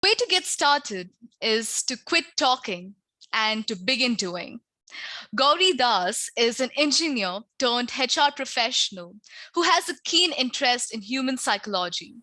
way to get started is to quit talking and to begin doing. Gauri Das is an engineer turned HR professional who has a keen interest in human psychology.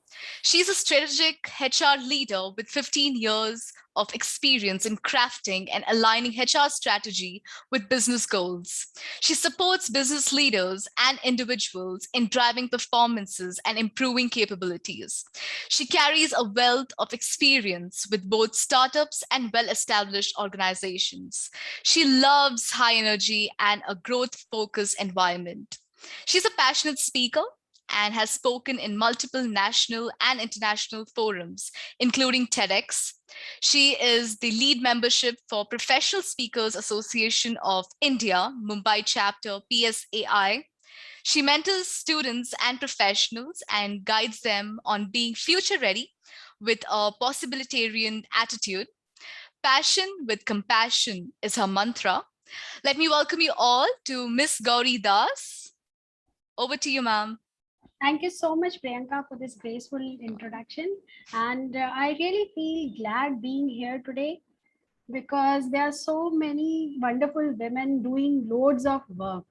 She's a strategic HR leader with 15 years of experience in crafting and aligning HR strategy with business goals. She supports business leaders and individuals in driving performances and improving capabilities. She carries a wealth of experience with both startups and well established organizations. She loves high energy and a growth focused environment. She's a passionate speaker and has spoken in multiple national and international forums, including TEDx. She is the lead membership for Professional Speakers Association of India, Mumbai chapter PSAI. She mentors students and professionals and guides them on being future ready with a possibilitarian attitude. Passion with compassion is her mantra. Let me welcome you all to Miss Gauri Das. Over to you, ma'am. Thank you so much, Priyanka, for this graceful introduction. And I really feel glad being here today because there are so many wonderful women doing loads of work.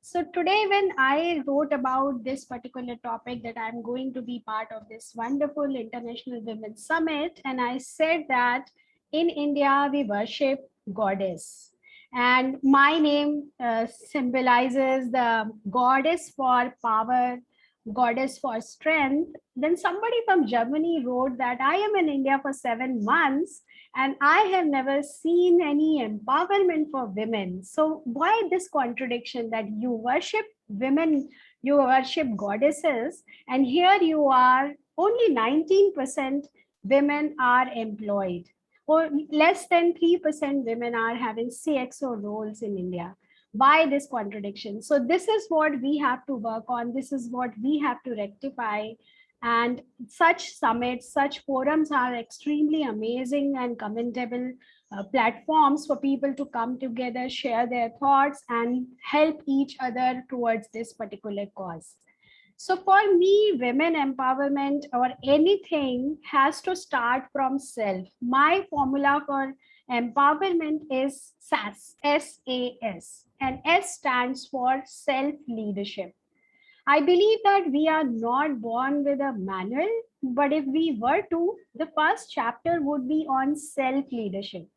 So today, when I wrote about this particular topic that I'm going to be part of this wonderful International Women's Summit, and I said that in India, we worship goddess. And my name symbolizes the goddess for power, goddess for strength. Then somebody from Germany wrote that I am in India for 7 months and I have never seen any empowerment for women. So why this contradiction that you worship women, you worship goddesses, and here you are, only 19% women are employed, or less than 3% women are having CXO roles in India. Why this contradiction? So this is what we have to work on. This is what we have to rectify. And such summits, such forums are extremely amazing and commendable platforms for people to come together, share their thoughts, and help each other towards this particular cause. So for me, women empowerment or anything has to start from self. My formula for empowerment is SAS, S-A-S, and S stands for self-leadership. I believe that we are not born with a manual, but if we were to, the first chapter would be on self-leadership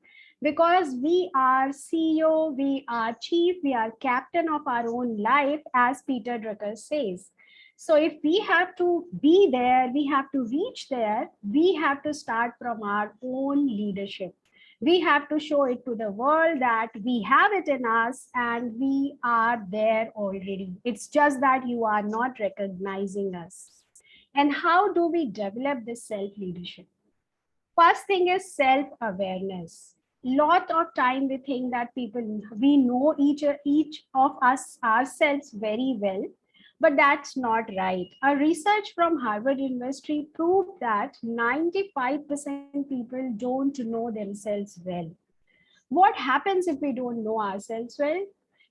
because we are CEO, we are chief, we are captain of our own life, as Peter Drucker says. So if we have to be there, we have to reach there, we have to start from our own leadership. We have to show it to the world that we have it in us and we are there already. It's just that you are not recognizing us. And how do we develop this self-leadership? First thing is self-awareness. Lot of time we think that we know each of us ourselves very well, but that's not right. A research from Harvard University proved that 95% people don't know themselves well. What happens if we don't know ourselves well?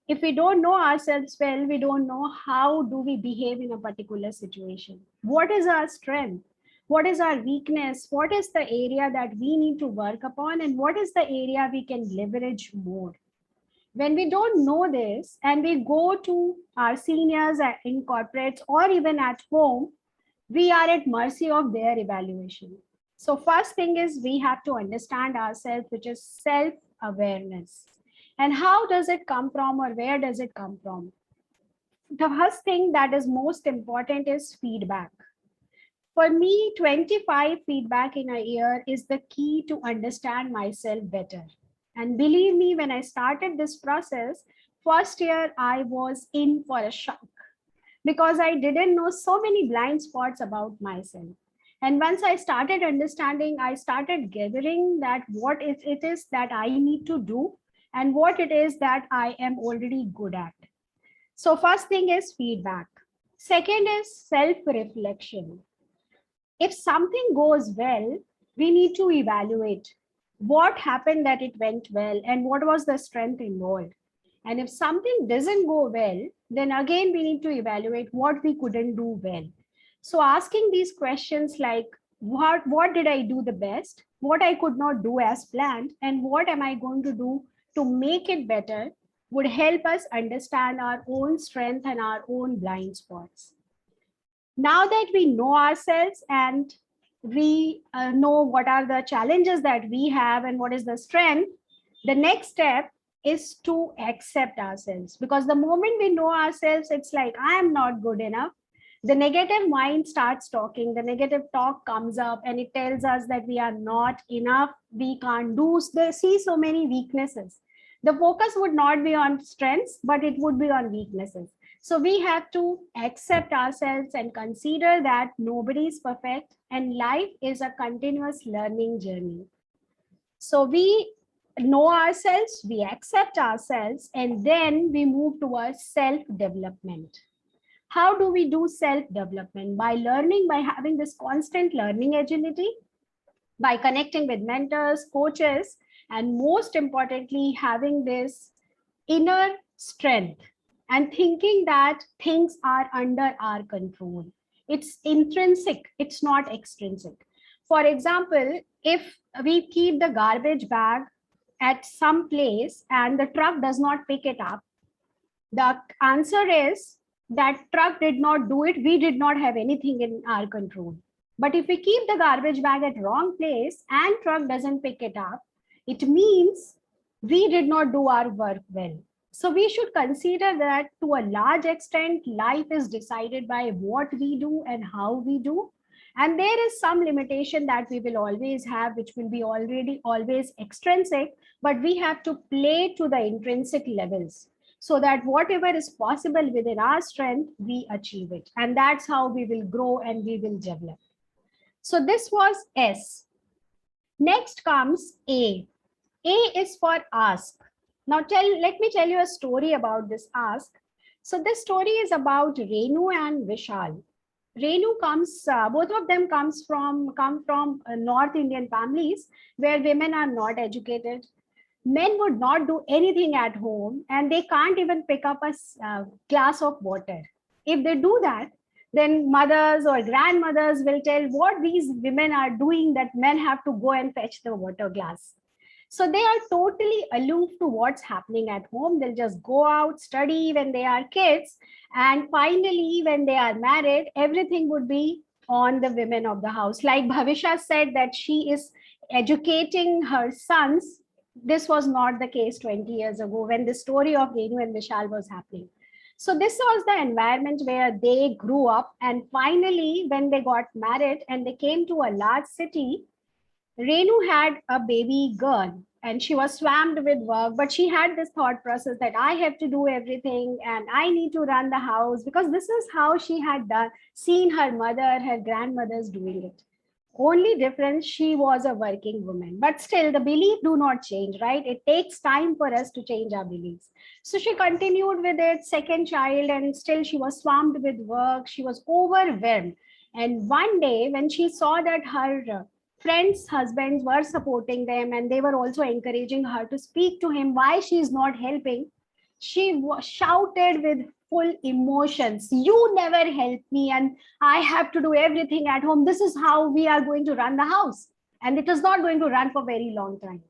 If we don't know ourselves well, we don't know how do we behave in a particular situation. What is our strength? What is our weakness? What is the area that we need to work upon? And what is the area we can leverage more? When we don't know this and we go to our seniors in corporates or even at home, we are at mercy of their evaluation. So first thing is we have to understand ourselves, which is self-awareness. And how does it come from or where does it come from? The first thing that is most important is feedback. For me, 25 feedback in a year is the key to understand myself better. And believe me, when I started this process, first year I was in for a shock because I didn't know so many blind spots about myself. And once I started understanding, I started gathering that what it is that I need to do and what it is that I am already good at. So first thing is feedback. Second is self-reflection. If something goes well, we need to evaluate what happened that it went well and what was the strength involved. And if something doesn't go well, then again we need to evaluate what we couldn't do well. So asking these questions like what did I do the best? what I could not do as planned, and what am I going to do to make it better, would help us understand our own strength and our own blind spots. Now that we know ourselves and we know what are the challenges that we have and what is the strength, the next step is to accept ourselves. Because the moment we know ourselves, it's like, I am not good enough. The negative mind starts talking, the negative talk comes up, and it tells us that we are not enough, we can't do. They see so many weaknesses. The focus would not be on strengths, but it would be on weaknesses. So we have to accept ourselves and consider that nobody is perfect and life is a continuous learning journey. So we know ourselves, we accept ourselves, and then we move towards self-development. How do we do self-development? By learning, by having this constant learning agility, by connecting with mentors, coaches, and most importantly, having this inner strength and thinking that things are under our control. It's intrinsic, it's not extrinsic. For example, if we keep the garbage bag at some place and the truck does not pick it up, the answer is that truck did not do it. We did not have anything in our control. But if we keep the garbage bag at wrong place and truck doesn't pick it up, it means we did not do our work well. So we should consider that to a large extent, life is decided by what we do and how we do. And there is some limitation that we will always have, which will be already always extrinsic, but we have to play to the intrinsic levels so that whatever is possible within our strength, we achieve it. And that's how we will grow and we will develop. So this was S. Next comes A. A is for ask. Now let me tell you a story about this ask. So this story is about Renu and Vishal. Renu comes, both of them come from North Indian families where women are not educated. Men would not do anything at home and they can't even pick up a glass of water. If they do that, then mothers or grandmothers will tell what these women are doing, that men have to go and fetch the water glass. So they are totally aloof to what's happening at home. They'll just go out, study when they are kids. And finally, when they are married, everything would be on the women of the house. Like Bhavisha said that she is educating her sons. This was not the case 20 years ago when the story of Renu and Vishal was happening. So this was the environment where they grew up. And finally, when they got married and they came to a large city, Renu had a baby girl and she was swamped with work, but she had this thought process that I have to do everything and I need to run the house, because this is how she had seen her mother, her grandmothers doing it. Only difference, she was a working woman, but still the belief do not change, right? It takes time for us to change our beliefs. So she continued with it, second child, and still she was swamped with work. She was overwhelmed. And one day when she saw that her friends' husbands were supporting them and they were also encouraging her to speak to him why she is not helping, she shouted with full emotions, "You never help me and I have to do everything at home. This is how we are going to run the house." And it is not going to run for a very long time.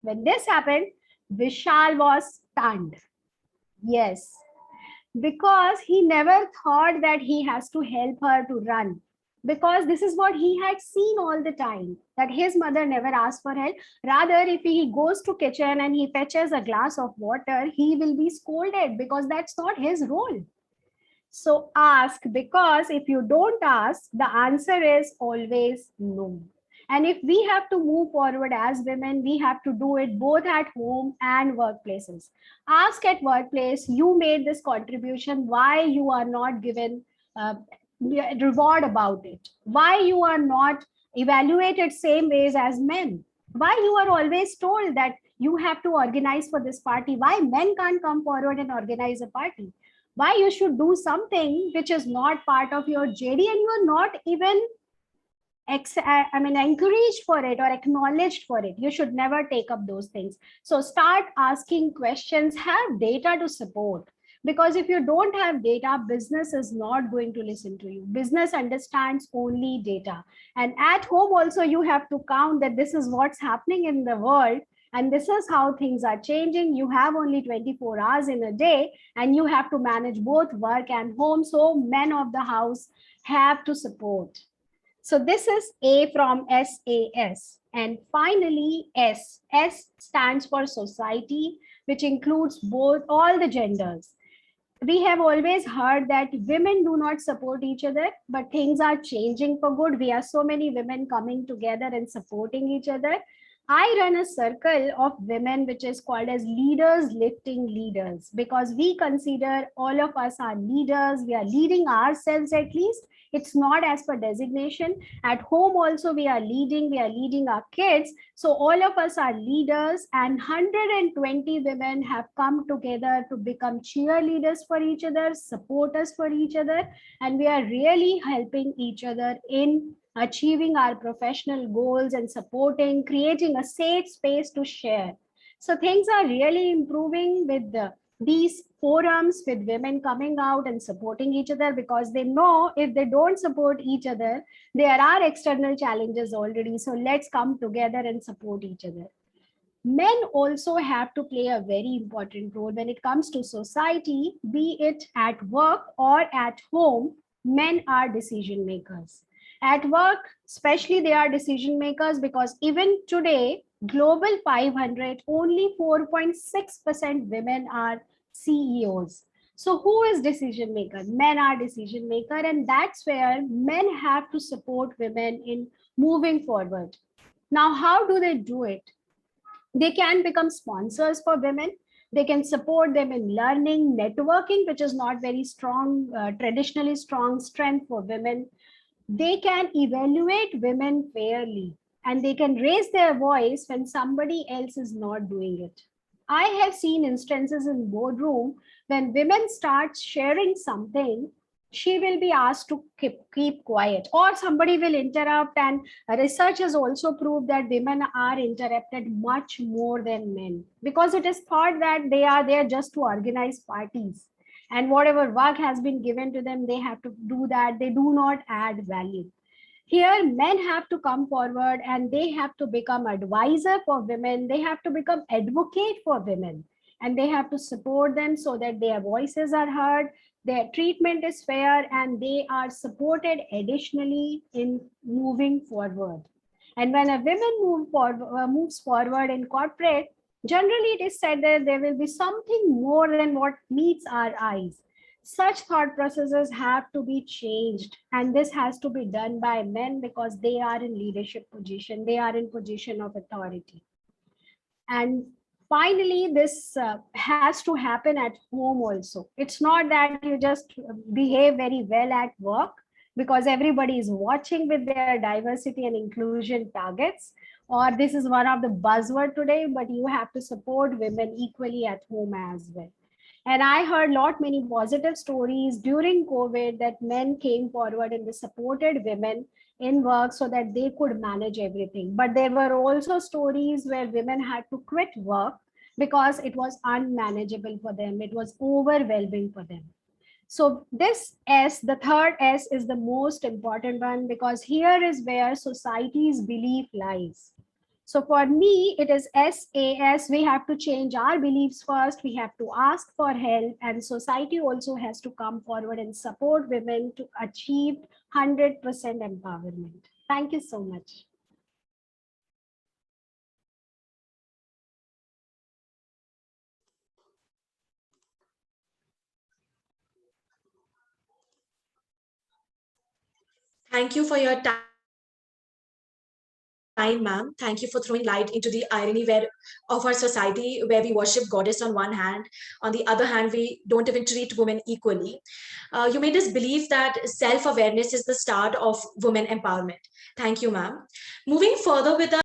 When this happened, Vishal was stunned. Yes, because he never thought that he has to help her to run, because this is what he had seen all the time, that his mother never asked for help. Rather, if he goes to kitchen and he fetches a glass of water, he will be scolded because that's not his role. So ask, because if you don't ask, the answer is always no. And if we have to move forward as women, we have to do it both at home and workplaces. Ask at workplace, you made this contribution, why you are not given reward about it? Why you are not evaluated same ways as men? Why you are always told that you have to organize for this party? Why men can't come forward and organize a party? Why you should do something which is not part of your JD and you are not even encouraged for it or acknowledged for it? You should never take up those things. So start asking questions, have data to support. Because if you don't have data, business is not going to listen to you. Business understands only data. And at home also, you have to count that this is what's happening in the world and this is how things are changing. You have only 24 hours in a day and you have to manage both work and home. So men of the house have to support. So this is A from SAS. And finally, S. S stands for society, which includes both all the genders. We have always heard that women do not support each other, but things are changing for good. We are so many women coming together and supporting each other. I run a circle of women, which is called as leaders lifting leaders, because we consider all of us are leaders. We are leading ourselves at least. It's not as per designation. At home also we are leading our kids. So all of us are leaders, and 120 women have come together to become cheerleaders for each other, supporters for each other, and we are really helping each other in achieving our professional goals and supporting, creating a safe space to share. So things are really improving with these forums, with women coming out and supporting each other, because they know if they don't support each other, there are external challenges already. So let's come together and support each other. Men also have to play a very important role when it comes to society, be it at work or at home. Men are decision makers. At work, especially, they are decision makers, because even today, Global 500, only 4.6% women are CEOs. So who is decision maker? Men are decision maker, and that's where men have to support women in moving forward. Now, how do they do it? They can become sponsors for women. They can support them in learning, networking, which is not very strong, traditionally strong strength for women. They can evaluate women fairly, and they can raise their voice when somebody else is not doing it. I have seen instances in boardroom when women start sharing something, she will be asked to keep quiet, or somebody will interrupt. And research has also proved that women are interrupted much more than men, because it is thought that they are there just to organize parties, and whatever work has been given to them, they have to do that. They do not add value. Here, men have to come forward and they have to become advisor for women. They have to become advocate for women, and they have to support them so that their voices are heard, their treatment is fair, and they are supported additionally in moving forward. And when a woman moves forward in corporate, generally it is said that there will be something more than what meets our eyes. Such thought processes have to be changed, and this has to be done by men, because they are in leadership position, they are in position of authority. And finally, this has to happen at home also. It's not that you just behave very well at work, because everybody is watching with their diversity and inclusion targets, or this is one of the buzzword today, but you have to support women equally at home as well. And I heard lot many positive stories during COVID that men came forward and they supported women in work so that they could manage everything. But there were also stories where women had to quit work because it was unmanageable for them. It was overwhelming for them. So this S, the third S, is the most important one, because here is where society's belief lies. So for me, it is SAS. We have to change our beliefs first. We have to ask for help, and society also has to come forward and support women to achieve 100% empowerment. Thank you so much. Thank you for your time, ma'am. Thank you for throwing light into the irony of our society, where we worship goddess on one hand, on the other hand, we don't even treat women equally. You made us believe that self-awareness is the start of women empowerment. Thank you, ma'am. Moving further with our